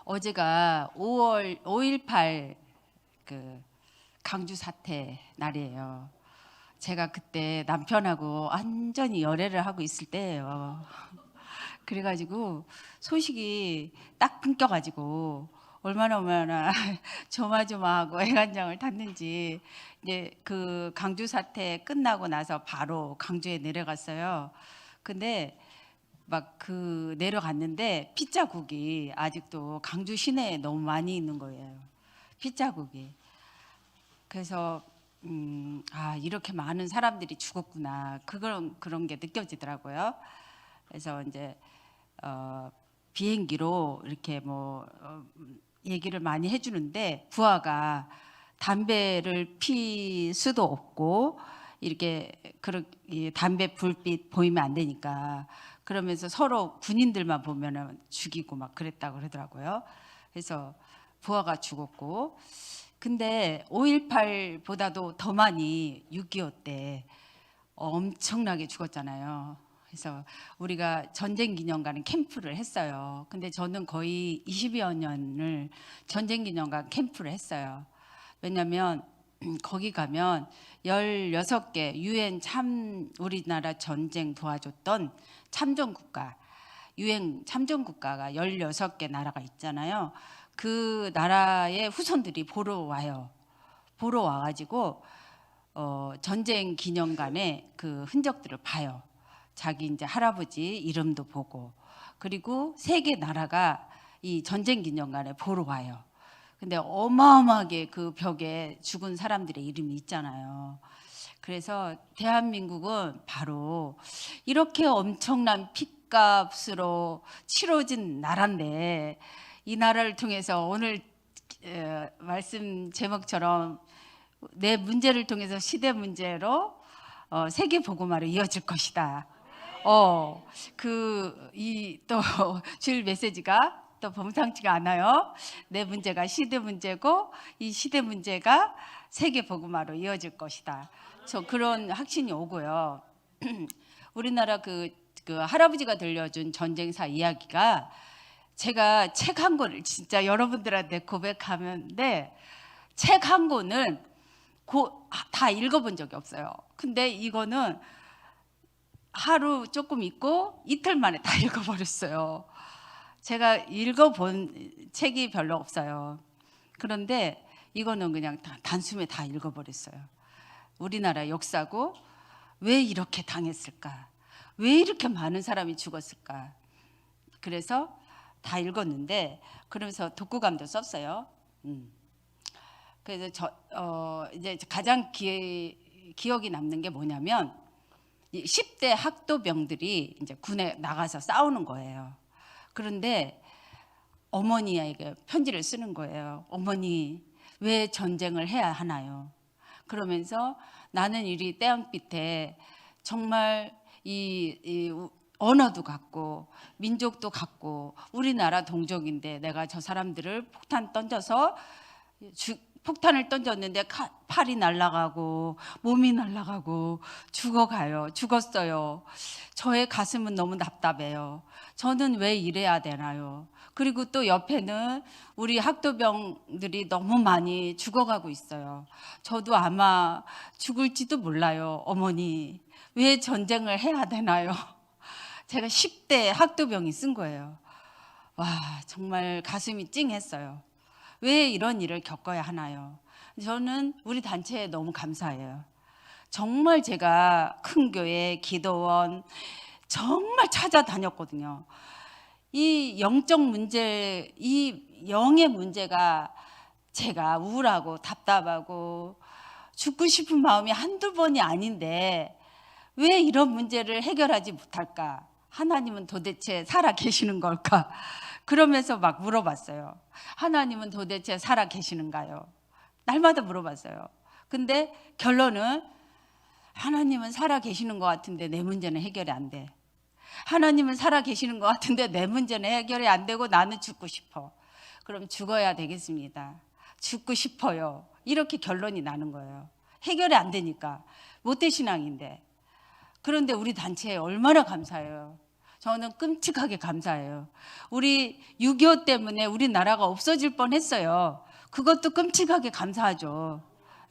어제가 5.18 그 강주 사태 날이에요. 제가 그때 남편하고 완전히 열애를 하고 있을 때예요. 그래가지고 소식이 딱 끊겨가지고 얼마나 조마조마하고 애간장을 탔는지 이제 그 강주 사태 끝나고 나서 바로 강주에 내려갔어요. 근데 막 그 내려갔는데 핏자국이 아직도 강주 시내에 너무 많이 있는 거예요. 핏자국이. 그래서 이렇게 많은 사람들이 죽었구나. 그런 게 느껴지더라고요. 그래서 이제 비행기로 이렇게 얘기를 많이 해주는데 부하가 담배를 필 수도 없고 이렇게 담배 불빛 보이면 안 되니까 그러면서 서로 군인들만 보면은 죽이고 막 그랬다고 그러더라고요. 그래서 부하가 죽었고, 근데 5.18보다도 더 많이 6.25 때 엄청나게 죽었잖아요. 그래서 우리가 전쟁기념관 캠프를 했어요. 근데 저는 거의 20여 년을 전쟁기념관 캠프를 했어요. 왜냐면 거기 가면 16개 유엔 우리나라 전쟁 도와줬던 참전국가, 유엔 참전국가가 16개 나라가 있잖아요. 그 나라의 후손들이 보러 와요. 보러 와가지고 전쟁 기념관에 그 흔적들을 봐요. 자기 이제 할아버지 이름도 보고, 그리고 세계 나라가 이 전쟁 기념관에 보러 와요. 근데 어마어마하게 그 벽에 죽은 사람들의 이름이 있잖아요. 그래서 대한민국은 바로 이렇게 엄청난 핏값으로 치러진 나라인데, 이 나라를 통해서 오늘 말씀 제목처럼 내 문제를 통해서 시대 문제로 세계 복음화로 이어질 것이다. 또 줄 메시지가 또 범상치가 않아요. 내 문제가 시대 문제고 이 시대 문제가 세계 복음화로 이어질 것이다. 저 그런 확신이 오고요. 우리나라 그 할아버지가 들려준 전쟁사 이야기가, 제가 책 한 권을 진짜 여러분들한테 고백하는데 책 한 권을 다 읽어본 적이 없어요. 근데 이거는 하루 조금 읽고 이틀 만에 다 읽어버렸어요. 제가 읽어본 책이 별로 없어요. 그런데 이거는 그냥 단숨에 다 읽어버렸어요. 우리나라 역사고 왜 이렇게 당했을까? 왜 이렇게 많은 사람이 죽었을까? 그래서 다 읽었는데, 그러면서 독후감도 썼어요. 그래서 이제 가장 기억이 남는 게 뭐냐면 10대 학도병들이 이제 군에 나가서 싸우는 거예요. 그런데 어머니에게 편지를 쓰는 거예요. 어머니, 왜 전쟁을 해야 하나요? 그러면서 나는 이리 태양빛에 정말 이 언어도 같고 민족도 같고 우리나라 동족인데 내가 저 사람들을 폭탄을 던졌는데 팔이 날아가고 몸이 날아가고 죽었어요. 저의 가슴은 너무 답답해요. 저는 왜 이래야 되나요? 그리고 또 옆에는 우리 학도병들이 너무 많이 죽어가고 있어요. 저도 아마 죽을지도 몰라요. 어머니, 왜 전쟁을 해야 되나요? 제가 10대 학도병이 쓴 거예요. 와, 정말 가슴이 찡했어요. 왜 이런 일을 겪어야 하나요? 저는 우리 단체에 너무 감사해요. 정말 제가 큰 교회, 기도원 정말 찾아다녔거든요. 이 영적 문제, 이 영의 문제가 제가 우울하고 답답하고 죽고 싶은 마음이 한두 번이 아닌데 왜 이런 문제를 해결하지 못할까? 하나님은 도대체 살아 계시는 걸까? 그러면서 막 물어봤어요. 하나님은 도대체 살아 계시는가요? 날마다 물어봤어요. 근데 결론은 하나님은 살아 계시는 것 같은데 내 문제는 해결이 안 돼. 하나님은 살아 계시는 것 같은데 내 문제는 해결이 안 되고 나는 죽고 싶어. 그럼 죽어야 되겠습니다. 죽고 싶어요. 이렇게 결론이 나는 거예요. 해결이 안 되니까. 모태신앙인데. 그런데 우리 단체에 얼마나 감사해요. 저는 끔찍하게 감사해요. 우리 6.25 때문에 우리나라가 없어질 뻔했어요. 그것도 끔찍하게 감사하죠.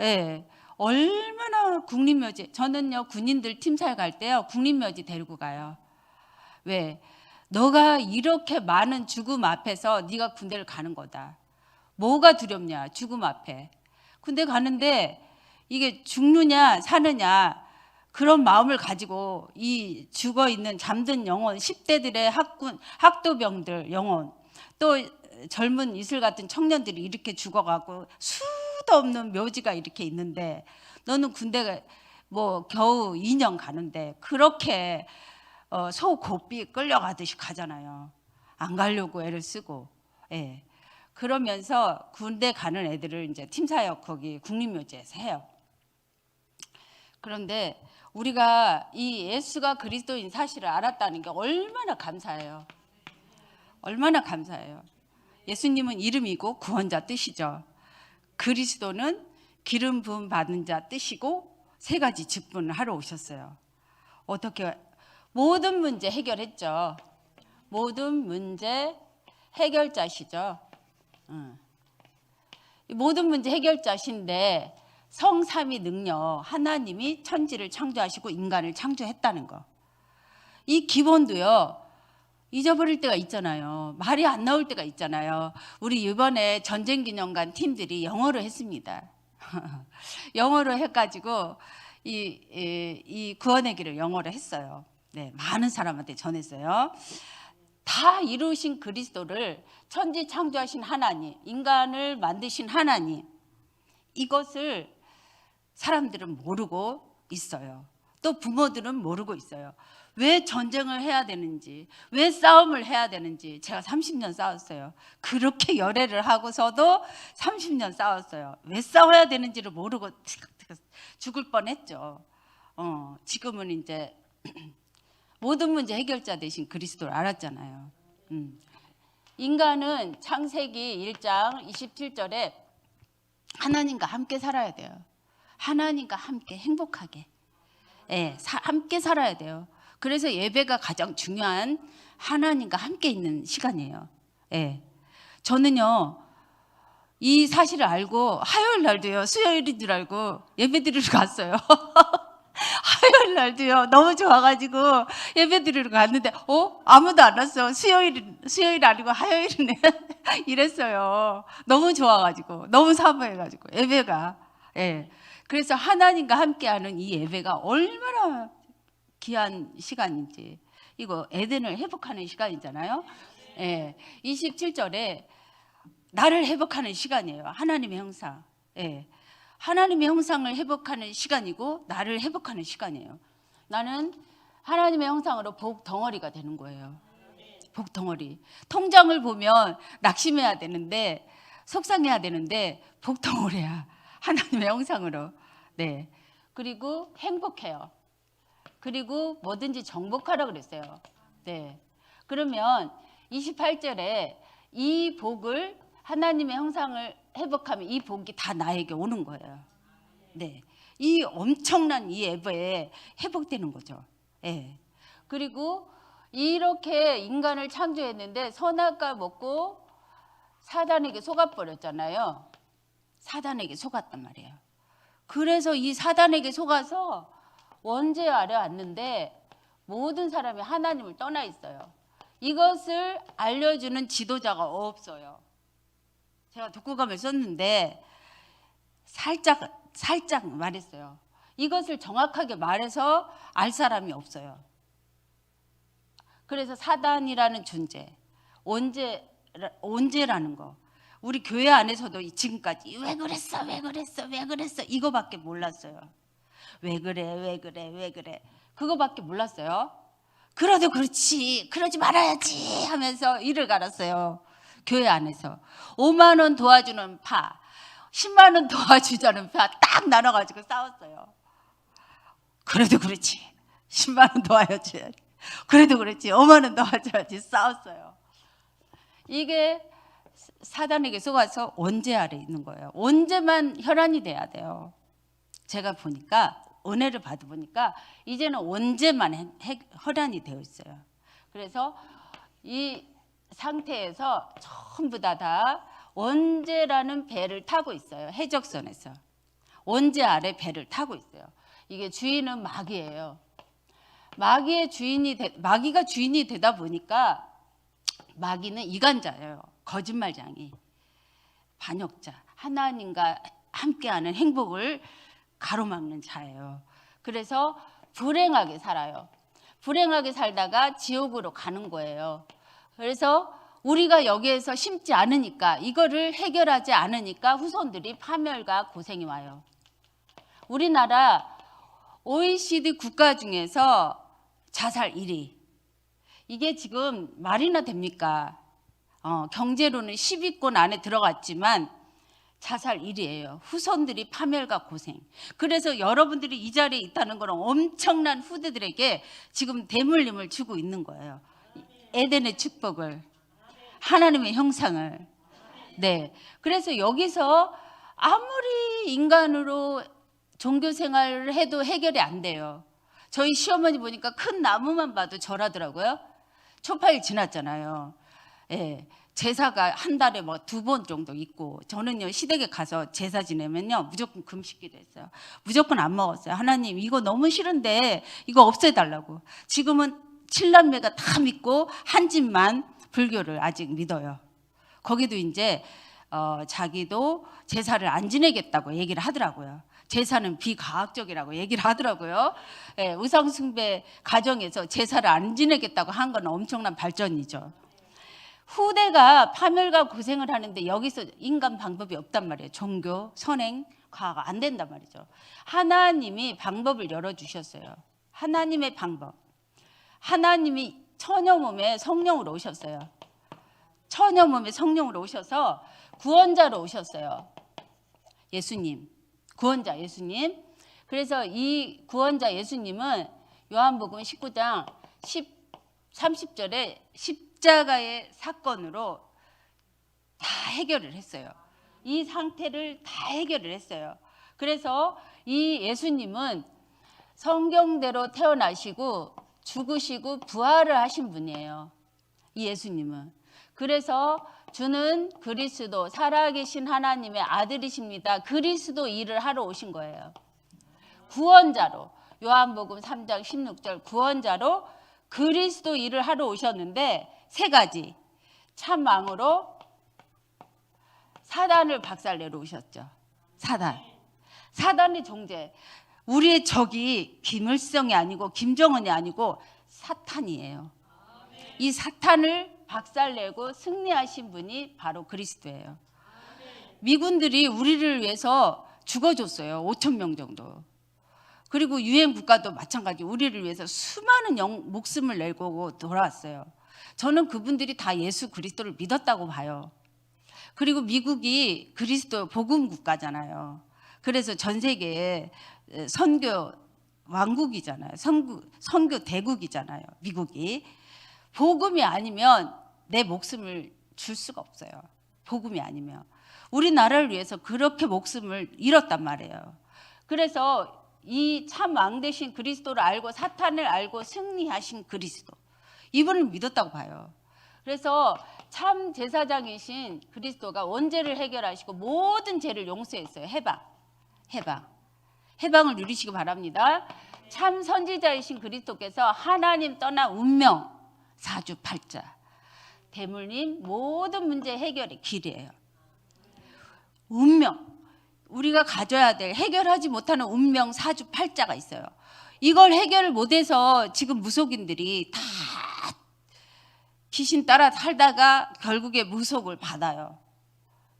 예. 얼마나 국립묘지, 저는요 군인들 팀사에 갈 때요 국립묘지 데리고 가요. 왜? 너가 이렇게 많은 죽음 앞에서 네가 군대를 가는 거다. 뭐가 두렵냐? 죽음 앞에. 군대 가는데 이게 죽느냐 사느냐 그런 마음을 가지고 이 죽어있는 잠든 영혼, 10대들의 학도병들 영혼, 또 젊은 이슬 같은 청년들이 이렇게 죽어가고 수도 없는 묘지가 이렇게 있는데 너는 군대 뭐 겨우 2년 가는데 그렇게 소 고삐 끌려가듯이 가잖아요. 안 가려고 애를 쓰고. 예. 그러면서 군대 가는 애들을 이제 팀사역 거기 국립묘지에서 해요. 그런데 우리가 이 예수가 그리스도인 사실을 알았다는 게 얼마나 감사해요. 얼마나 감사해요. 예수님은 이름이고 구원자 뜻이죠. 그리스도는 기름 부음 받은 자 뜻이고 세 가지 직분을 하러 오셨어요. 어떻게 모든 문제 해결했죠. 모든 문제 해결자시죠. 모든 문제 해결자신데 성삼위 능력, 하나님이 천지를 창조하시고 인간을 창조했다는 거. 이 기본도요. 잊어버릴 때가 있잖아요. 말이 안 나올 때가 있잖아요. 우리 이번에 전쟁기념관 팀들이 영어로 했습니다. 영어로 해가지고 이 구원의 길을 영어로 했어요. 네, 많은 사람한테 전했어요. 다 이루신 그리스도를 천지 창조하신 하나님, 인간을 만드신 하나님, 이것을 사람들은 모르고 있어요. 또 부모들은 모르고 있어요. 왜 전쟁을 해야 되는지, 왜 싸움을 해야 되는지. 제가 30년 싸웠어요. 그렇게 열애를 하고서도 30년 싸웠어요. 왜 싸워야 되는지를 모르고 죽을 뻔했죠. 지금은 이제 모든 문제 해결자 되신 그리스도를 알았잖아요. 인간은 창세기 1장 27절에 하나님과 함께 살아야 돼요. 하나님과 함께 행복하게. 예, 함께 살아야 돼요. 그래서 예배가 가장 중요한 하나님과 함께 있는 시간이에요. 예. 저는요, 이 사실을 알고 화요일 날도요, 수요일인 줄 알고 예배 드리러 갔어요. 화요일 날도요, 너무 좋아가지고 예배 드리러 갔는데, 아무도 안 왔어. 수요일 아니고 화요일이네. 이랬어요. 너무 좋아가지고, 너무 사모해가지고, 예배가. 예. 그래서 하나님과 함께하는 이 예배가 얼마나 귀한 시간인지. 이거 에덴을 회복하는 시간이잖아요. 예. 27절에 나를 회복하는 시간이에요. 하나님의 형상. 예. 하나님의 형상을 회복하는 시간이고 나를 회복하는 시간이에요. 나는 하나님의 형상으로 복 덩어리가 되는 거예요. 복 덩어리. 통장을 보면 낙심해야 되는데, 속상해야 되는데 복 덩어리야. 하나님의 형상으로. 네. 그리고 행복해요. 그리고 뭐든지 정복하라 그랬어요. 네. 그러면 28절에 이 복을, 하나님의 형상을 회복하면 이 복이 다 나에게 오는 거예요. 네. 이 엄청난 이 예배에 회복되는 거죠. 네. 그리고 이렇게 인간을 창조했는데 선악과 먹고 사단에게 속아버렸잖아요. 사단에게 속았단 말이에요. 그래서 이 사단에게 속아서 원죄 아래 왔는데 모든 사람이 하나님을 떠나 있어요. 이것을 알려주는 지도자가 없어요. 제가 독후감을 썼는데 살짝 말했어요. 이것을 정확하게 말해서 알 사람이 없어요. 그래서 사단이라는 존재, 원죄라는 거, 우리 교회 안에서도 지금까지 왜 그랬어 이거밖에 몰랐어요. 왜 그래 그거밖에 몰랐어요. 그래도 그렇지, 그러지 말아야지 하면서 이를 갈았어요. 교회 안에서 5만 원 도와주는 파, 10만 원 도와주자는 파 딱 나눠가지고 싸웠어요. 그래도 그렇지, 10만 원 도와야지, 그래도 그렇지, 5만 원 도와줘야지 싸웠어요. 이게 사단에게 속아서 원죄 아래 있는 거예요. 원죄만 혈안이 돼야 돼요. 제가 보니까, 은혜를 받아보니까 이제는 원죄만 혈안이 되어 있어요. 그래서 이 상태에서 전부 다 원죄라는 배를 타고 있어요. 해적선에서 원죄 아래 배를 타고 있어요. 이게 주인은 마귀예요. 마귀가 주인이 되다 보니까 마귀는 이간자예요. 거짓말쟁이, 반역자, 하나님과 함께하는 행복을 가로막는 자예요. 그래서 불행하게 살아요. 불행하게 살다가 지옥으로 가는 거예요. 그래서 우리가 여기에서 심지 않으니까, 이거를 해결하지 않으니까 후손들이 파멸과 고생이 와요. 우리나라 OECD 국가 중에서 자살 1위. 이게 지금 말이나 됩니까? 경제로는 10위권 안에 들어갔지만 자살 1위예요. 후손들이 파멸과 고생. 그래서 여러분들이 이 자리에 있다는 건 엄청난 후대들에게 지금 대물림을 주고 있는 거예요. 에덴의 축복을, 하나님의 형상을. 네. 그래서 여기서 아무리 인간으로 종교 생활을 해도 해결이 안 돼요. 저희 시어머니 보니까 큰 나무만 봐도 절하더라고요. 초파일 지났잖아요. 예. 제사가 한 달에 뭐 2번 정도 있고, 저는요 시댁에 가서 제사 지내면요 무조건 금식기도 했어요. 무조건 안 먹었어요. 하나님 이거 너무 싫은데 이거 없애달라고. 지금은 7남매가 다 믿고 한 집만 불교를 아직 믿어요. 거기도 이제 자기도 제사를 안 지내겠다고 얘기를 하더라고요. 제사는 비과학적이라고 얘기를 하더라고요. 예, 우상숭배 가정에서 제사를 안 지내겠다고 한 건 엄청난 발전이죠. 후대가 파멸과 고생을 하는데 여기서 인간 방법이 없단 말이에요. 종교, 선행, 과가 안 된단 말이죠. 하나님이 방법을 열어주셨어요. 하나님의 방법. 하나님이 처녀 몸에 성령으로 오셨어요. 처녀 몸에 성령으로 오셔서 구원자로 오셨어요. 예수님. 구원자 예수님. 그래서 이 구원자 예수님은 요한복음 19장 30절에 십자가의 사건으로 다 해결을 했어요. 이 상태를 다 해결을 했어요. 그래서 이 예수님은 성경대로 태어나시고 죽으시고 부활을 하신 분이에요. 이 예수님은. 그래서 주는 그리스도, 살아계신 하나님의 아들이십니다. 그리스도 일을 하러 오신 거예요. 구원자로. 요한복음 3장 16절 구원자로 그리스도 일을 하러 오셨는데 3가지. 참왕으로 사단을 박살내러 오셨죠. 사단의 존재. 우리의 적이 김일성이 아니고 김정은이 아니고 사탄이에요. 이 사탄을 박살내고 승리하신 분이 바로 그리스도예요. 미군들이 우리를 위해서 죽어줬어요. 5천 명 정도. 그리고 유엔 국가도 마찬가지 우리를 위해서 수많은 목숨을 내고 돌아왔어요. 저는 그분들이 다 예수 그리스도를 믿었다고 봐요. 그리고 미국이 그리스도 복음 국가잖아요. 그래서 전 세계에 선교 왕국이잖아요. 선교 대국이잖아요. 미국이. 복음이 아니면 내 목숨을 줄 수가 없어요. 복음이 아니면. 우리나라를 위해서 그렇게 목숨을 잃었단 말이에요. 그래서 이 참 왕 되신 그리스도를 알고 사탄을 알고 승리하신 그리스도. 이분을 믿었다고 봐요. 그래서 참 제사장이신 그리스도가 원죄를 해결하시고 모든 죄를 용서했어요. 해방을 누리시기 바랍니다. 참 선지자이신 그리스도께서 하나님 떠나 운명 사주팔자 대물림 모든 문제 해결의 길이에요. 운명, 우리가 가져야 될 해결하지 못하는 운명 사주팔자가 있어요. 이걸 해결을 못해서 지금 무속인들이 다 귀신 따라 살다가 결국에 무속을 받아요.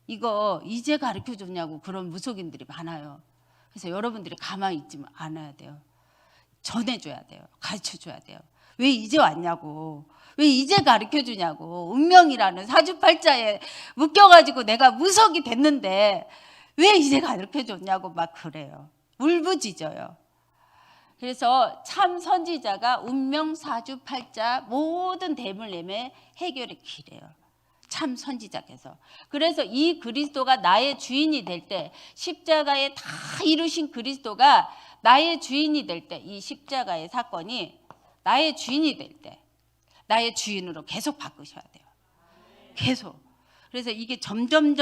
이거 이제 가르쳐줬냐고 그런 무속인들이 많아요. 그래서 여러분들이 가만히 있지 않아야 돼요. 전해줘야 돼요. 가르쳐줘야 돼요. 왜 이제 왔냐고. 왜 이제 가르쳐주냐고. 운명이라는 사주팔자에 묶여가지고 내가 무속이 됐는데 왜 이제 가르쳐줬냐고 막 그래요. 울부짖어요. 그래서 참 선지자가 운명 사주팔자 모든 대물림의 해결의 길이에요. 참 선지자께서. 그래서 이 그리스도가 나의 주인이 될 때, 십자가에 다 이루신 그리스도가 나의 주인이 될 때, 이 십자가의 사건이 나의 주인이 될 때, 나의 주인으로 계속 바꾸셔야 돼요. 계속. 그래서 이게 점점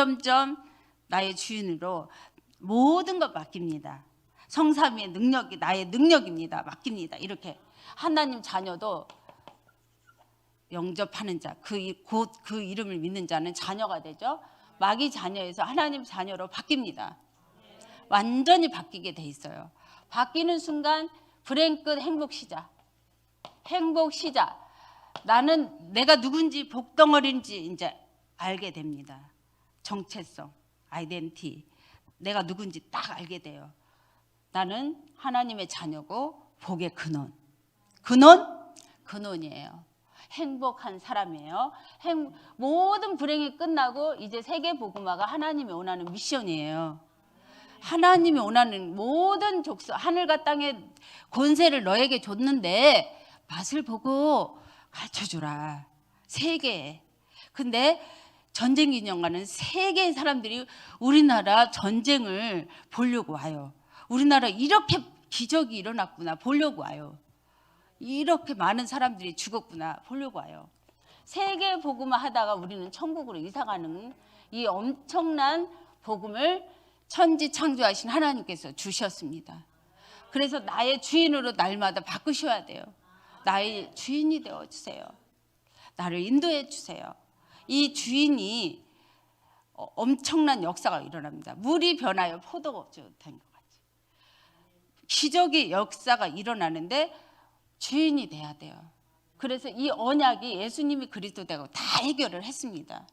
나의 주인으로 모든 것 맡깁니다. 성삼위의 능력이 나의 능력입니다. 맡깁니다. 이렇게 하나님 자녀도 영접하는 자, 곧 그 이름을 믿는 자는 자녀가 되죠. 마귀 자녀에서 하나님 자녀로 바뀝니다. 완전히 바뀌게 돼 있어요. 바뀌는 순간 불행 끝 행복 시작. 행복 시작. 나는 내가 누군지 복덩어리인지 이제 알게 됩니다. 정체성, 아이덴티. 내가 누군지 딱 알게 돼요. 나는 하나님의 자녀고 복의 근원. 근원이에요. 행복한 사람이에요. 모든 불행이 끝나고 이제 세계복음화가 하나님이 원하는 미션이에요. 하나님이 원하는 모든 족속, 하늘과 땅의 권세를 너에게 줬는데 맛을 보고 가르쳐주라. 세계에. 근데 전쟁 기념관은 세계의 사람들이 우리나라 전쟁을 보려고 와요. 우리나라 이렇게 기적이 일어났구나 보려고 와요. 이렇게 많은 사람들이 죽었구나 보려고 와요. 세계 복음화 하다가 우리는 천국으로 이사가는 이 엄청난 복음을 천지 창조하신 하나님께서 주셨습니다. 그래서 나의 주인으로 날마다 바꾸셔야 돼요. 나의 주인이 되어주세요. 나를 인도해 주세요. 이 주인이 엄청난 역사가 일어납니다. 물이 변하여 포도주 된 것 같이 기적의 역사가 일어나는데 주인이 돼야 돼요. 그래서 이 언약이 예수님이 그리스도 되고 다 해결을 했습니다.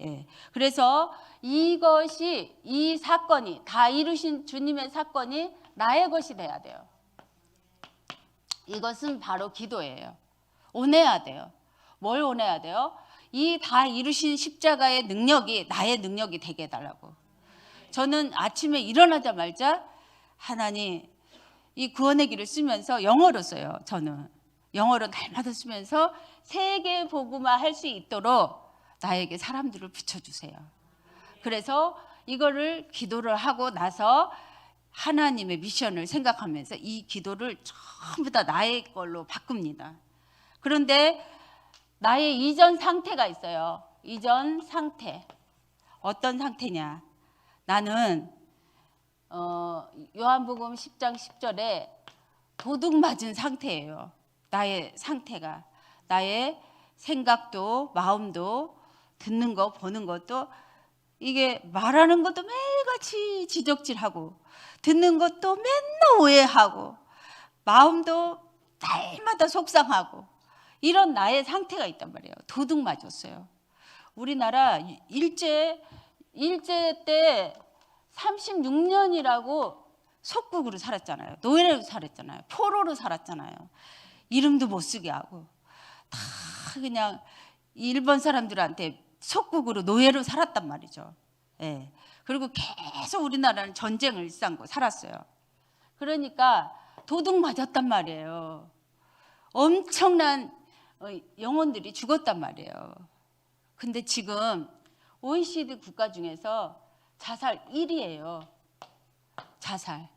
예. 그래서 이것이 이 사건이 다 이루신 주님의 사건이 나의 것이 돼야 돼요. 이것은 바로 기도예요. 원해야 돼요. 뭘 원해야 돼요? 이 다 이루신 십자가의 능력이 나의 능력이 되게 해달라고. 저는 아침에 일어나자마자 하나님 이 구원의 길을 쓰면서 영어로 써요. 저는 영어로 날마다 쓰면서 세계 복음화 할 수 있도록 나에게 사람들을 붙여주세요. 그래서 이거를 기도를 하고 나서 하나님의 미션을 생각하면서 이 기도를 전부 다 나의 걸로 바꿉니다. 그런데 나의 이전 상태가 있어요. 이전 상태. 어떤 상태냐? 나는 요한복음 10장 10절에 도둑 맞은 상태예요. 나의 상태가. 나의 생각도 마음도 듣는 거 보는 것도 이게 말하는 것도 매일같이 지적질하고 듣는 것도 맨날 오해하고 마음도 날마다 속상하고 이런 나의 상태가 있단 말이에요. 도둑 맞았어요. 우리나라 일제 때 36년이라고 속국으로 살았잖아요. 노예로 살았잖아요. 포로로 살았잖아요. 이름도 못 쓰게 하고 다 그냥 일본 사람들한테 속국으로 노예로 살았단 말이죠. 예. 그리고 계속 우리나라는 전쟁을 일삼고 살았어요. 그러니까 도둑 맞았단 말이에요. 엄청난 영혼들이 죽었단 말이에요. 근데 지금 OECD 국가 중에서 자살 1위예요. 자살.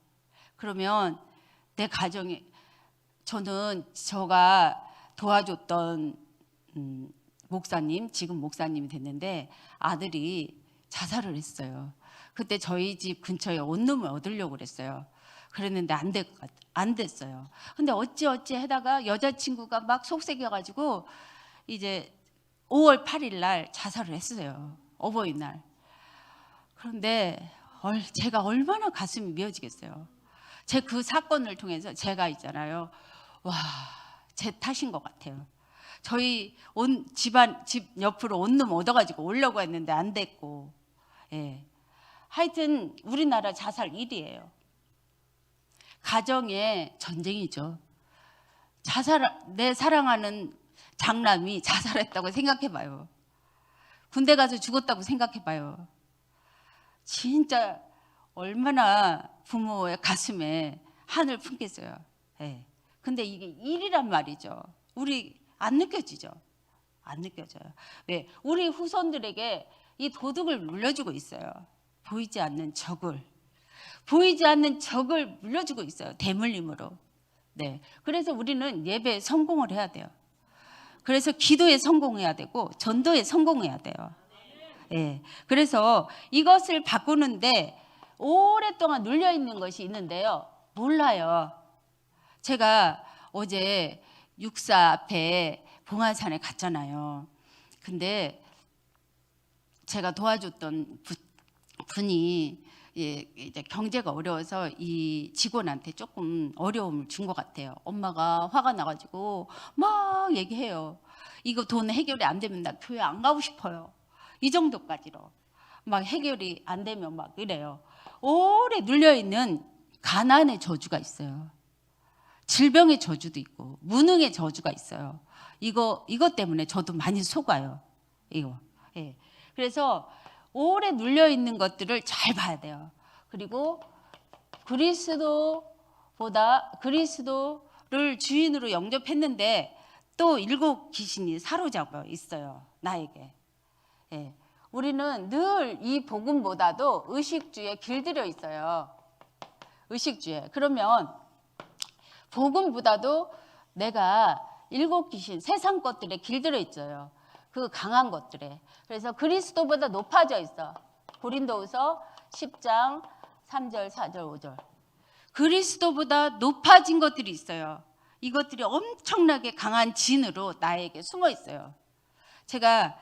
그러면 내 가정에 저는 제가 도와줬던 목사님, 지금 목사님이 됐는데 아들이 자살을 했어요. 그때 저희 집 근처에 원룸을 얻으려고 그랬어요. 그랬는데 안 됐어요. 근데 어찌 하다가 여자친구가 막 속삭여가지고 이제 5월 8일 날 자살을 했어요. 어버이날. 그런데 제가 얼마나 가슴이 미어지겠어요. 제 그 사건을 통해서 제가 있잖아요. 와, 제 탓인 것 같아요. 저희 집 옆으로 원룸 얻어가지고 오려고 했는데 안 됐고, 예. 하여튼 우리나라 자살 1위예요. 가정의 전쟁이죠. 내 사랑하는 장남이 자살했다고 생각해봐요. 군대 가서 죽었다고 생각해봐요. 진짜 얼마나 부모의 가슴에 한을 품겠어요. 예. 근데 이게 일이란 말이죠. 우리 안 느껴지죠. 안 느껴져요. 왜? 우리 후손들에게 이 도둑을 물려주고 있어요. 보이지 않는 적을 물려주고 있어요. 대물림으로. 네. 그래서 우리는 예배에 성공을 해야 돼요. 그래서 기도에 성공해야 되고 전도에 성공해야 돼요. 예. 그래서 이것을 바꾸는데 오랫동안 눌려 있는 것이 있는데요. 몰라요. 제가 어제 육사 앞에 봉안산에 갔잖아요. 근데 제가 도와줬던 분이 이제 경제가 어려워서 이 직원한테 조금 어려움을 준 것 같아요. 엄마가 화가 나가지고 막 얘기해요. 이거 돈 해결이 안 되면 나 교회 안 가고 싶어요. 이 정도까지로 막 해결이 안 되면 막 이래요. 오래 눌려있는 가난의 저주가 있어요. 질병의 저주도 있고 무능의 저주가 있어요. 이것 때문에 저도 많이 속아요. 이거. 예. 그래서 오래 눌려 있는 것들을 잘 봐야 돼요. 그리고 그리스도를 주인으로 영접했는데 또 7 귀신이 사로잡아 있어요. 나에게. 예. 우리는 늘 이 복음보다도 의식주에 길들여 있어요. 의식주에. 그러면 복음보다도 내가 7 귀신, 세상 것들에 길들여 있어요. 그 강한 것들에. 그래서 그리스도보다 높아져 있어. 고린도후서 10장 3절, 4절, 5절. 그리스도보다 높아진 것들이 있어요. 이것들이 엄청나게 강한 진으로 나에게 숨어 있어요. 제가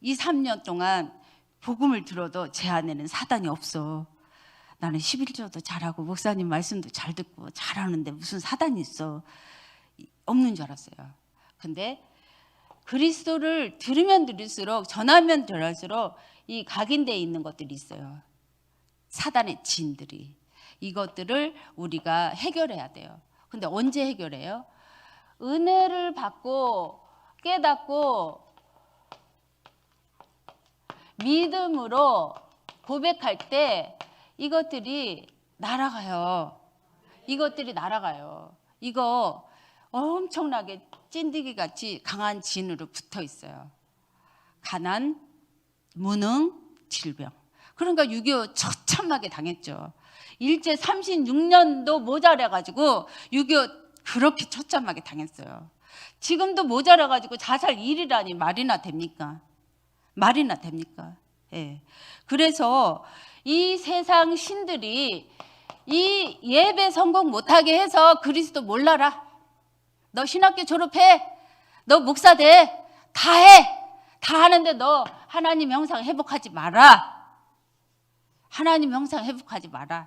2, 3년 동안 복음을 들어도 제 안에는 사단이 없어. 나는 11조도 잘하고 목사님 말씀도 잘 듣고 잘하는데 무슨 사단이 있어. 없는 줄 알았어요. 근데 그리스도를 들으면 들을수록, 전하면 전할수록 이 각인되어 있는 것들이 있어요. 사단의 진들이. 이것들을 우리가 해결해야 돼요. 근데 언제 해결해요? 은혜를 받고 깨닫고 믿음으로 고백할 때 이것들이 날아가요. 이것들이 날아가요. 이거 엄청나게 찐득이 같이 강한 진으로 붙어 있어요. 가난, 무능, 질병. 그러니까 6.25 처참하게 당했죠. 일제 36년도 모자라가지고 6.25 그렇게 처참하게 당했어요. 지금도 모자라가지고 자살 1위라니 말이나 됩니까? 말이나 됩니까? 예. 그래서 이 세상 신들이 이 예배 성공 못하게 해서 그리스도 몰라라. 너 신학교 졸업해. 너 목사 돼. 다 해. 다 하는데 너 하나님 형상 회복하지 마라. 하나님 형상 회복하지 마라.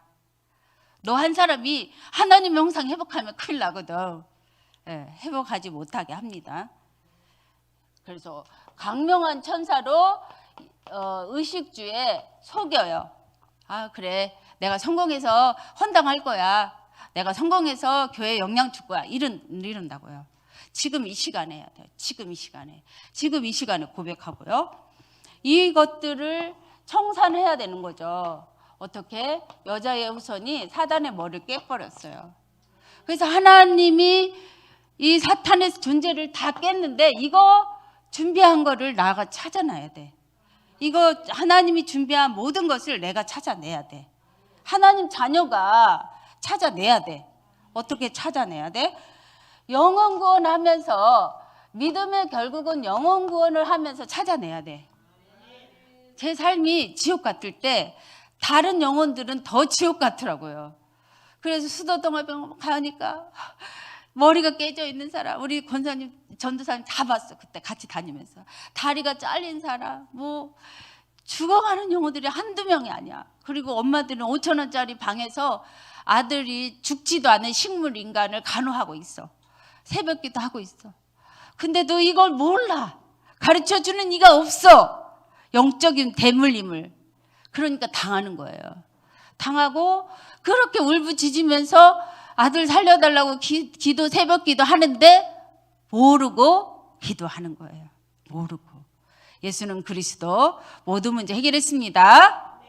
너 한 사람이 하나님 형상 회복하면 큰일 나거든. 예, 회복하지 못하게 합니다. 그래서 강명한 천사로 의식주에 속여요. 아 그래 내가 성공해서 헌당할 거야. 내가 성공해서 교회 영향 줄 거야. 이런다고요. 지금 이 시간에 해야 돼요. 지금 이 시간에 고백하고요. 이것들을 청산해야 되는 거죠. 어떻게? 여자의 후손이 사단의 머리를 깨버렸어요. 그래서 하나님이 이 사탄의 존재를 다 깼는데 이거 준비한 거를 나가 찾아내야 돼. 이거 하나님이 준비한 모든 것을 내가 찾아내야 돼. 하나님 자녀가 찾아내야 돼. 어떻게 찾아내야 돼? 영혼 구원하면서 믿음의 결국은 영혼 구원을 하면서 찾아내야 돼. 제 삶이 지옥 같을 때 다른 영혼들은 더 지옥 같더라고요. 그래서 수도동화병 가니까 머리가 깨져 있는 사람, 우리 권사님, 전도사님 다 봤어. 그때 같이 다니면서. 다리가 잘린 사람, 뭐 죽어가는 영혼들이 한두 명이 아니야. 그리고 엄마들은 5,000원짜리 방에서 아들이 죽지도 않은 식물 인간을 간호하고 있어. 새벽기도 하고 있어. 근데 너 이걸 몰라. 가르쳐주는 이가 없어. 영적인 대물림을. 그러니까 당하는 거예요. 당하고 그렇게 울부짖으면서 아들 살려달라고 기도 새벽기도 하는데 모르고 기도하는 거예요. 모르고. 예수는 그리스도 모든 문제 해결했습니다.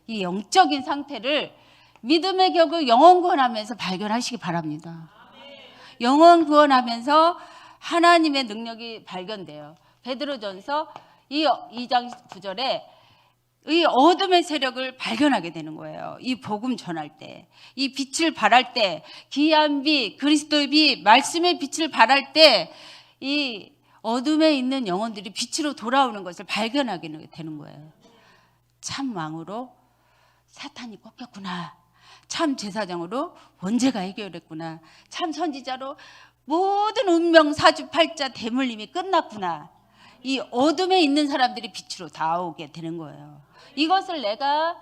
이 영적인 상태를 믿음의 격을 영혼 구원하면서 발견하시기 바랍니다. 영혼 구원하면서 하나님의 능력이 발견돼요. 베드로전서 2장 9절에 이 어둠의 세력을 발견하게 되는 거예요. 이 복음 전할 때, 이 빛을 발할 때, 귀한 빛, 그리스도의 빛, 말씀의 빛을 발할 때 이 어둠에 있는 영혼들이 빛으로 돌아오는 것을 발견하게 되는 거예요. 참 왕으로 사탄이 꺾였구나. 참 제사장으로 원죄가 해결했구나. 참 선지자로 모든 운명 사주팔자 대물림이 끝났구나. 이 어둠에 있는 사람들이 빛으로 나오게 되는 거예요. 이것을 내가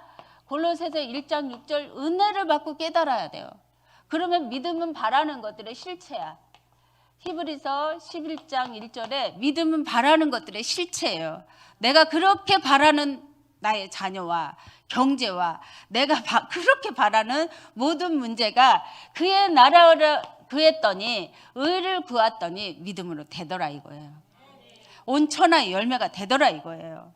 골로새서 1장 6절 은혜를 받고 깨달아야 돼요. 그러면 믿음은 바라는 것들의 실체야. 히브리서 11장 1절에 믿음은 바라는 것들의 실체예요. 내가 그렇게 바라는 나의 자녀와 경제와 내가 그렇게 바라는 모든 문제가 그의 나라를 구했더니 의를 구했더니 믿음으로 되더라 이거예요. 온 천하의 열매가 되더라 이거예요.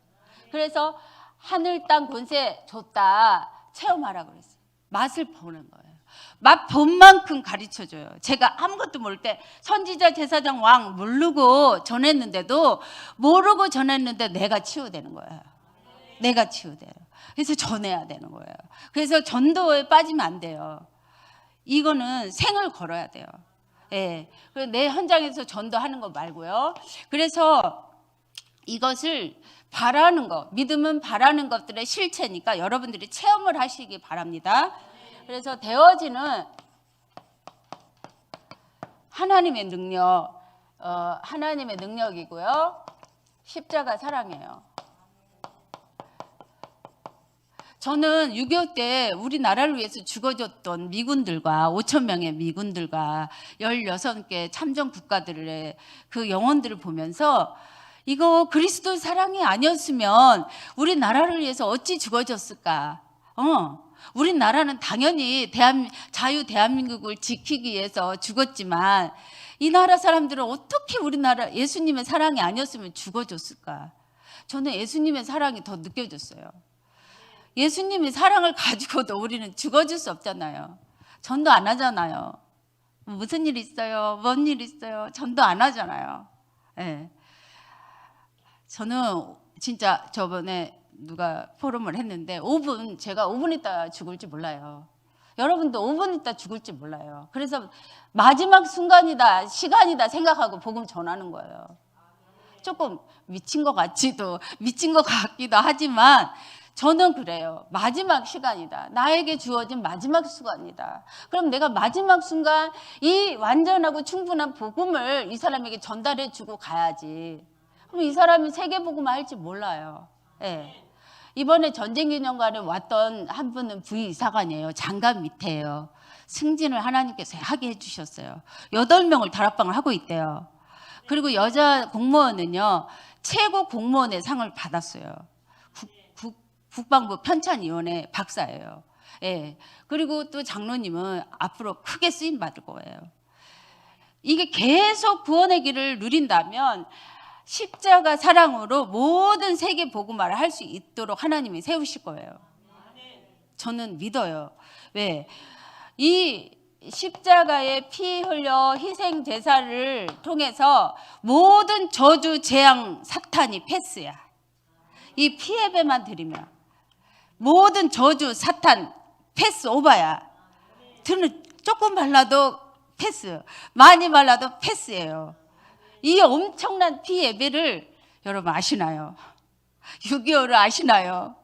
그래서 하늘 땅 권세 줬다 체험하라 그랬어요. 맛을 보는 거예요. 맛 본 만큼 가르쳐줘요. 제가 아무것도 모를 때 선지자 제사장 왕 모르고 전했는데도 모르고 전했는데 내가 치유되는 거예요. 내가 치유돼요. 그래서 전해야 되는 거예요. 그래서 전도에 빠지면 안 돼요. 이거는 생을 걸어야 돼요. 예. 내 현장에서 전도하는 거 말고요. 그래서 이것을 바라는 것, 믿음은 바라는 것들의 실체니까 여러분들이 체험을 하시기 바랍니다. 그래서 되어지는 하나님의 능력, 하나님의 능력이고요. 십자가 사랑이에요. 저는 6.25 때 우리나라를 위해서 죽어줬던 미군들과 5천 명의 미군들과 16개 참전 국가들의 그 영혼들을 보면서 이거 그리스도 사랑이 아니었으면 우리나라를 위해서 어찌 죽어줬을까? 우리나라는 당연히 자유 대한민국을 지키기 위해서 죽었지만 이 나라 사람들은 어떻게 우리나라 예수님의 사랑이 아니었으면 죽어줬을까? 저는 예수님의 사랑이 더 느껴졌어요. 예수님의 사랑을 가지고도 우리는 죽어줄 수 없잖아요. 전도 안 하잖아요. 무슨 일 있어요? 뭔 일 있어요? 전도 안 하잖아요. 네. 저는 진짜 저번에 누가 포럼을 했는데 제가 5분 있다 죽을지 몰라요. 여러분도 5분 있다 죽을지 몰라요. 그래서 마지막 순간이다, 시간이다 생각하고 복음 전하는 거예요. 조금 미친 것 같기도 하지만 저는 그래요. 마지막 시간이다. 나에게 주어진 마지막 순간이다. 그럼 내가 마지막 순간 이 완전하고 충분한 복음을 이 사람에게 전달해 주고 가야지. 그럼 이 사람이 세계복음을 할지 몰라요. 네. 이번에 전쟁기념관에 왔던 한 분은 부이사관이에요. 장관 밑에요. 승진을 하나님께서 하게 해주셨어요. 8명을 다락방을 하고 있대요. 그리고 여자 공무원은요. 최고 공무원의 상을 받았어요. 국방부 편찬위원회 박사예요. 예. 그리고 또 장로님은 앞으로 크게 쓰임 받을 거예요. 이게 계속 구원의 길을 누린다면 십자가 사랑으로 모든 세계 복음화를 할 수 있도록 하나님이 세우실 거예요. 저는 믿어요. 왜? 이 십자가의 피 흘려 희생 제사를 통해서 모든 저주 재앙 사탄이 패스야. 이 피 예배만 드리면 모든 저주 사탄 패스 오바야. 조금 발라도 패스, 많이 발라도 패스예요. 이 엄청난 피 예배를 여러분 아시나요? 6.25를 아시나요?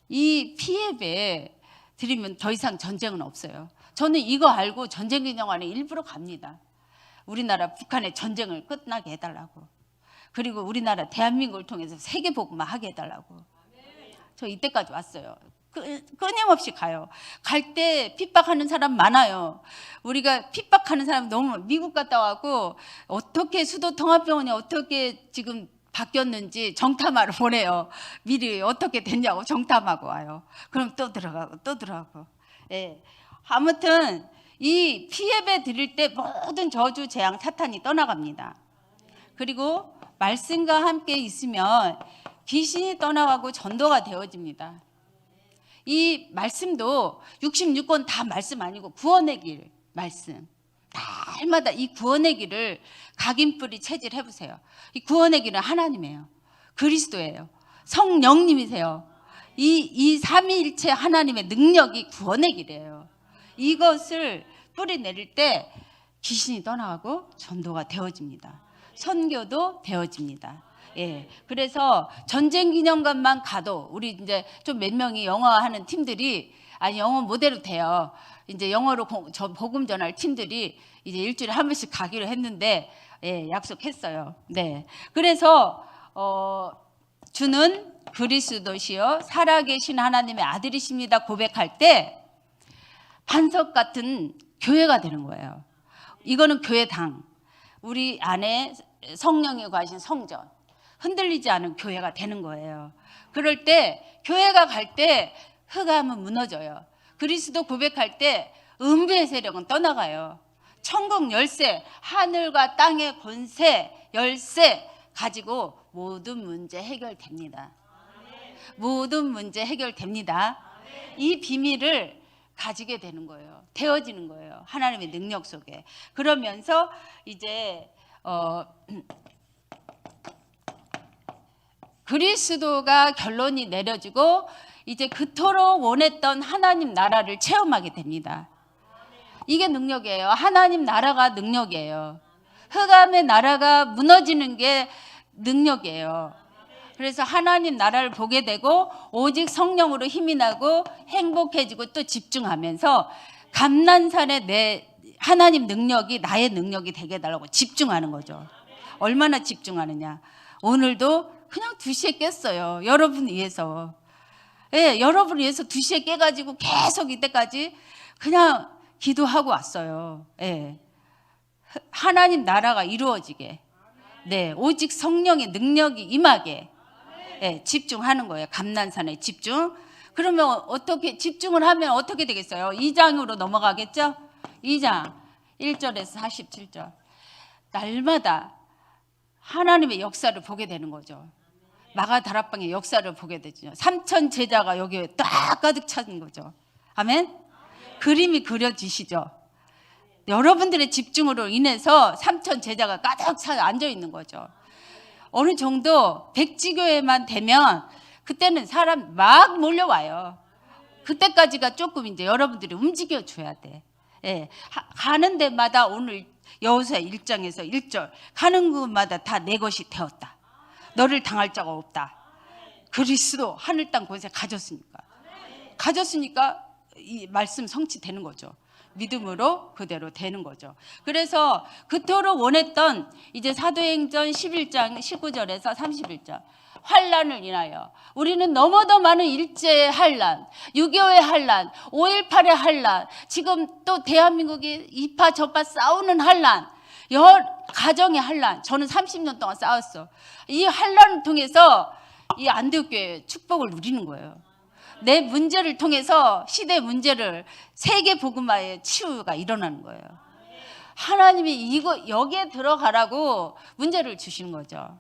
이 피 예배 드리면 더 이상 전쟁은 없어요. 저는 이거 알고 전쟁기념관에 일부러 갑니다. 우리나라 북한의 전쟁을 끝나게 해달라고. 그리고 우리나라 대한민국을 통해서 세계복음화 하게 해달라고. 저 이때까지 왔어요. 끊임없이 가요. 갈 때 핍박하는 사람 많아요. 우리가 핍박하는 사람 너무 미국 갔다 와고 어떻게 수도통합병원이 어떻게 지금 바뀌었는지 정탐하러 보내요. 미리 어떻게 됐냐고 정탐하고 와요. 그럼 또 들어가고. 예. 아무튼 이 피예배 드릴 때 모든 저주 재앙 사탄이 떠나갑니다. 그리고 말씀과 함께 있으면 귀신이 떠나가고 전도가 되어집니다. 이 말씀도 66권 다 말씀 아니고 구원의 길 말씀. 날마다 이 구원의 길을 각인뿌리 체질해 보세요. 이 구원의 길은 하나님이에요. 그리스도예요. 성령님이세요. 이 삼위일체 하나님의 능력이 구원의 길이에요. 이것을 뿌리 내릴 때 귀신이 떠나가고 전도가 되어집니다. 선교도 되어집니다. 예, 그래서 전쟁기념관만 가도 우리 이제 좀 몇 명이 영어 하는 팀들이 아니 영어 모델로 돼요. 이제 영어로 복음 전할 팀들이 이제 일주일에 한 번씩 가기로 했는데 예, 약속했어요. 네, 그래서 주는 그리스도시요 살아계신 하나님의 아들이십니다 고백할 때 반석 같은 교회가 되는 거예요. 이거는 교회당, 우리 안에 성령이 거하신 성전, 흔들리지 않은 교회가 되는 거예요. 그럴 때 교회가 갈 때 흑암은 무너져요. 그리스도 고백할 때 음부의 세력은 떠나가요. 천국 열쇠, 하늘과 땅의 권세, 열쇠 가지고 모든 문제 해결됩니다. 모든 문제 해결됩니다. 이 비밀을 가지게 되는 거예요. 되어지는 거예요. 하나님의 능력 속에. 그러면서 이제 그리스도가 결론이 내려지고 이제 그토록 원했던 하나님 나라를 체험하게 됩니다. 이게 능력이에요. 하나님 나라가 능력이에요. 흑암의 나라가 무너지는 게 능력이에요. 그래서 하나님 나라를 보게 되고 오직 성령으로 힘이 나고 행복해지고 또 집중하면서 감난산에 내 하나님 능력이 나의 능력이 되게 해달라고 집중하는 거죠. 얼마나 집중하느냐. 오늘도 그냥 2시에 깼어요. 여러분 위해서. 예, 여러분 위해서 2시에 깨가지고 계속 이때까지 그냥 기도하고 왔어요. 예. 하나님 나라가 이루어지게. 네, 오직 성령의 능력이 임하게. 예, 집중하는 거예요. 감난산에 집중. 그러면 어떻게 집중을 하면 어떻게 되겠어요? 2장으로 넘어가겠죠? 2장 1절에서 47절. 날마다 하나님의 역사를 보게 되는 거죠. 마가다락방의 역사를 보게 되죠. 3천 제자가 여기에 딱 가득 차는 거죠. 아멘? 그림이 그려지시죠? 여러분들의 집중으로 인해서 3천 제자가 가득 차 앉아 있는 거죠. 어느 정도 백지교회만 되면 그때는 사람 막 몰려와요. 그때까지가 조금 이제 여러분들이 움직여 줘야 돼. 예, 가는 데마다 오늘 여호수아 1장에서 1절 가는 곳마다 다 내 것이 되었다. 너를 당할 자가 없다. 그리스도 하늘 땅 권세 가졌으니까 이 말씀 성취되는 거죠. 믿음으로 그대로 되는 거죠. 그래서 그토록 원했던 이제 사도행전 11장 19절에서 31절 환란을 인하여 우리는 너무도 많은 일제의 환란, 6.25의 환란, 5.18의 환란, 지금 또 대한민국이 이파 저파 싸우는 환란, 가정의 환란. 저는 30년 동안 싸웠어. 이 환란을 통해서 이 안디옥교회 축복을 누리는 거예요. 내 문제를 통해서 시대 문제를 세계 복음화의 치유가 일어나는 거예요. 하나님이 여기에 들어가라고 문제를 주시는 거죠.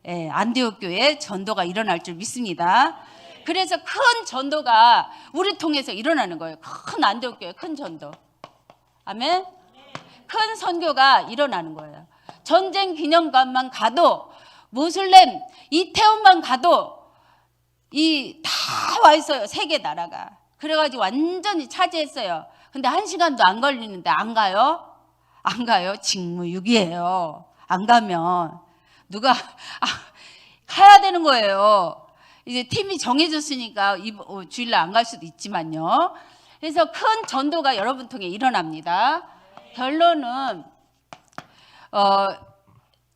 예, 안디옥 교회에 전도가 일어날 줄 믿습니다. 그래서 큰 전도가 우리 통해서 일어나는 거예요. 큰 안디옥 교회 큰 전도. 아멘. 큰 선교가 일어나는 거예요. 전쟁 기념관만 가도 모슬렘 이태원만 가도 다 와 있어요. 세계 나라가. 그래가지고 완전히 차지했어요. 근데 1시간도 안 걸리는데 안 가요? 안 가요. 직무유기예요. 안 가면 누가 가야 되는 거예요. 이제 팀이 정해졌으니까 주일날 안 갈 수도 있지만요. 그래서 큰 전도가 여러분 통해 일어납니다. 결론은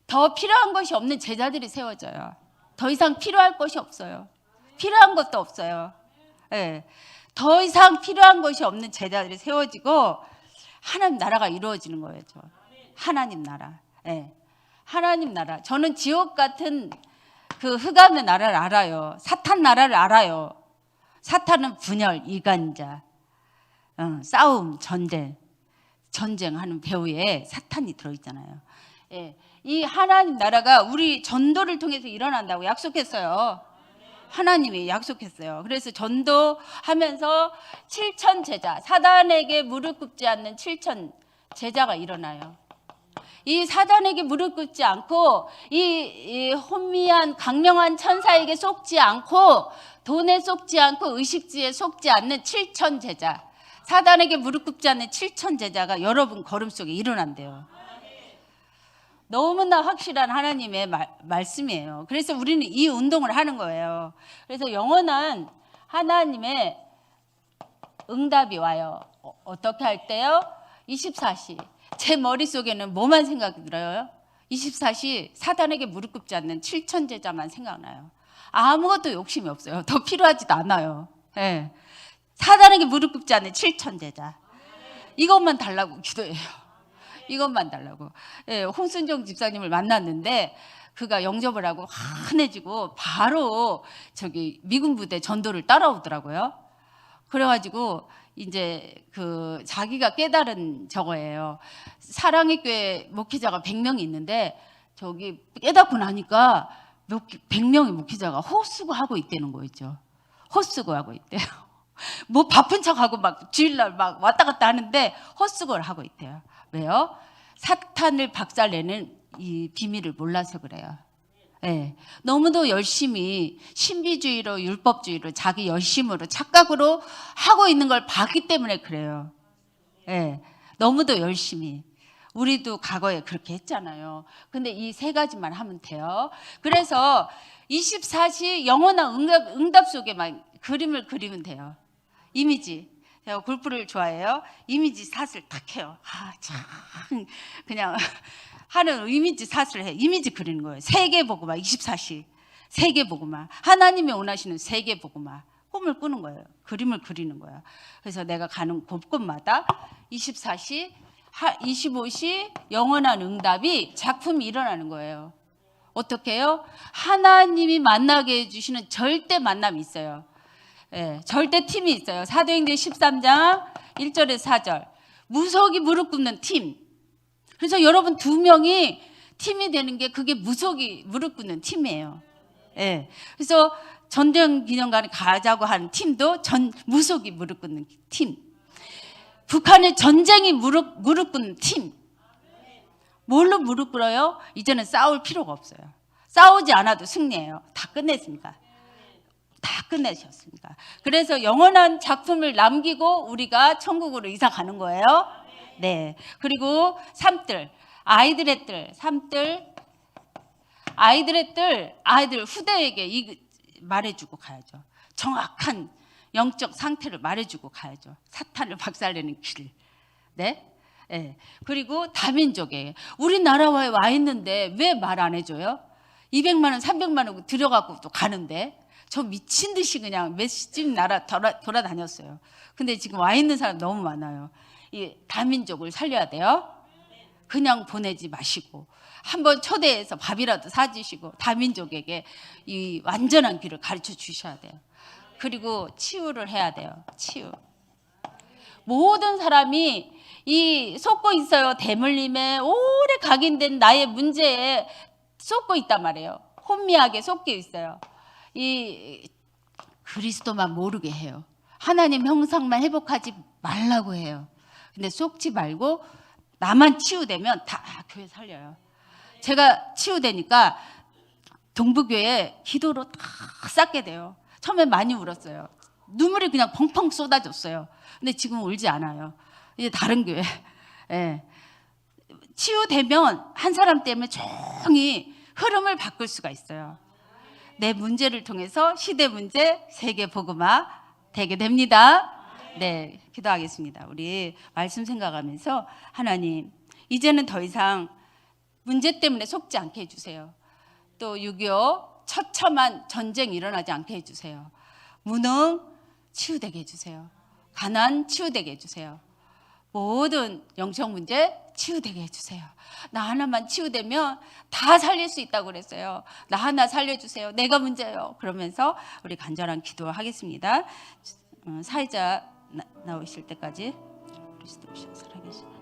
더 필요한 것이 없는 제자들이 세워져요. 더 이상 필요할 것이 없어요. 필요한 것도 없어요. 네. 더 이상 필요한 것이 없는 제자들이 세워지고 하나님 나라가 이루어지는 거예요. 하나님 나라. 네. 하나님 나라. 저는 지옥 같은 그 흑암의 나라를 알아요. 사탄 나라를 알아요. 사탄은 분열, 이간자, 싸움, 전쟁하는 배후에 사탄이 들어있잖아요. 예. 이 하나님 나라가 우리 전도를 통해서 일어난다고 약속했어요. 하나님이 약속했어요. 그래서 전도하면서 7천 제자, 사단에게 무릎 꿇지 않는 7천 제자가 일어나요. 이 사단에게 무릎 꿇지 않고 이 혼미한 강령한 천사에게 속지 않고 돈에 속지 않고 의식주에 속지 않는 7천 제자, 사단에게 무릎 꿇지 않는 7천 제자가 여러분 걸음 속에 일어난대요. 너무나 확실한 하나님의 말씀이에요. 그래서 우리는 이 운동을 하는 거예요. 그래서 영원한 하나님의 응답이 와요. 어떻게 할 때요? 24시. 제 머릿속에는 뭐만 생각이 들어요? 24시 사단에게 무릎 꿇지 않는 7천제자만 생각나요. 아무것도 욕심이 없어요. 더 필요하지도 않아요. 네. 사단에게 무릎 꿇지 않는 7천제자. 이것만 달라고 기도해요. 이것만 달라고. 네, 홍순정 집사님을 만났는데 그가 영접을 하고 환해지고 바로 저기 미군 부대 전도를 따라오더라고요. 그래가지고 이제 그 자기가 깨달은 저거예요. 사랑의 교회 목회자가 100명이 있는데 저기 깨닫고 나니까 100명의 목회자가 헛수고하고 있다는 거 있죠. 헛수고하고 있대요. 뭐 바쁜 척하고 막 주일날 막 왔다 갔다 하는데 헛수고를 하고 있대요. 왜요? 사탄을 박살내는 이 비밀을 몰라서 그래요. 네. 너무도 열심히 신비주의로 율법주의로 자기 열심으로 착각으로 하고 있는 걸 봤기 때문에 그래요. 네. 너무도 열심히. 우리도 과거에 그렇게 했잖아요. 근데 이 세 가지만 하면 돼요. 그래서 24시 영원한 응답 속에만 그림을 그리면 돼요. 이미지. 제가 골프를 좋아해요. 이미지 샷을 탁 해요. 참 그냥 하는 이미지 샷을 해. 이미지 그리는 거예요. 세계 보고만 24시. 세계 보고만. 하나님이 원하시는 세계 보고만. 꿈을 꾸는 거예요. 그림을 그리는 거예요. 그래서 내가 가는 곳곳마다 24시, 25시 영원한 응답이 작품이 일어나는 거예요. 어떻게 해요? 하나님이 만나게 해주시는 절대 만남이 있어요. 예, 절대 팀이 있어요. 사도행전 13장 1절에서 4절. 무속이 무릎 꿇는 팀. 그래서 여러분 2명이 팀이 되는 게 그게 무속이 무릎 꿇는 팀이에요. 예. 그래서 전쟁 기념관에 가자고 하는 팀도 무속이 무릎 꿇는 팀. 북한의 전쟁이 무릎 꿇는 팀. 뭘로 무릎 꿇어요? 이제는 싸울 필요가 없어요. 싸우지 않아도 승리해요. 다 끝냈습니다. 다 끝내셨습니다. 그래서 영원한 작품을 남기고 우리가 천국으로 이사 가는 거예요. 네. 그리고 삶들, 아이들의 뜰, 삶들, 아이들의 뜰, 아이들 후대에게 말해주고 가야죠. 정확한 영적 상태를 말해주고 가야죠. 사탄을 박살내는 길. 네. 네. 그리고 다민족에게 우리나라에 와 있는데 왜 말 안 해줘요? 200만 원, 300만 원 들여갖고 또 가는데 저 미친 듯이 그냥 몇십 나라 돌아다녔어요. 근데 지금 와 있는 사람 너무 많아요. 이 다민족을 살려야 돼요. 그냥 보내지 마시고 한번 초대해서 밥이라도 사주시고 다민족에게 이 완전한 길을 가르쳐 주셔야 돼요. 그리고 치유를 해야 돼요. 치유. 모든 사람이 이 쏟고 있어요. 대물림에 오래 각인된 나의 문제에 쏟고 있단 말이에요. 혼미하게 쏟고 있어요. 이 그리스도만 모르게 해요. 하나님 형상만 회복하지 말라고 해요. 근데 쏟지 말고 나만 치유되면 다 교회 살려요. 제가 치유되니까 동부교회 기도로 다 쌓게 돼요. 처음에 많이 울었어요. 눈물이 그냥 펑펑 쏟아졌어요. 근데 지금 울지 않아요. 이제 다른 교회. 예. 치유되면 한 사람 때문에 조용히 흐름을 바꿀 수가 있어요. 내 문제를 통해서 시대 문제, 세계 복음화 되게 됩니다. 네, 기도하겠습니다. 우리 말씀 생각하면서 하나님, 이제는 더 이상 문제 때문에 속지 않게 해주세요. 또 6.25 처참한 전쟁 일어나지 않게 해주세요. 무능 치유되게 해주세요. 가난 치유되게 해주세요. 모든 영적 문제 치유되게 해주세요. 나 하나만 치유되면 다 살릴 수 있다고 그랬어요. 나 하나 살려주세요. 내가 문제예요. 그러면서 우리 간절한 기도하겠습니다. 사회자 나오실 때까지 그리스도 살아계시다.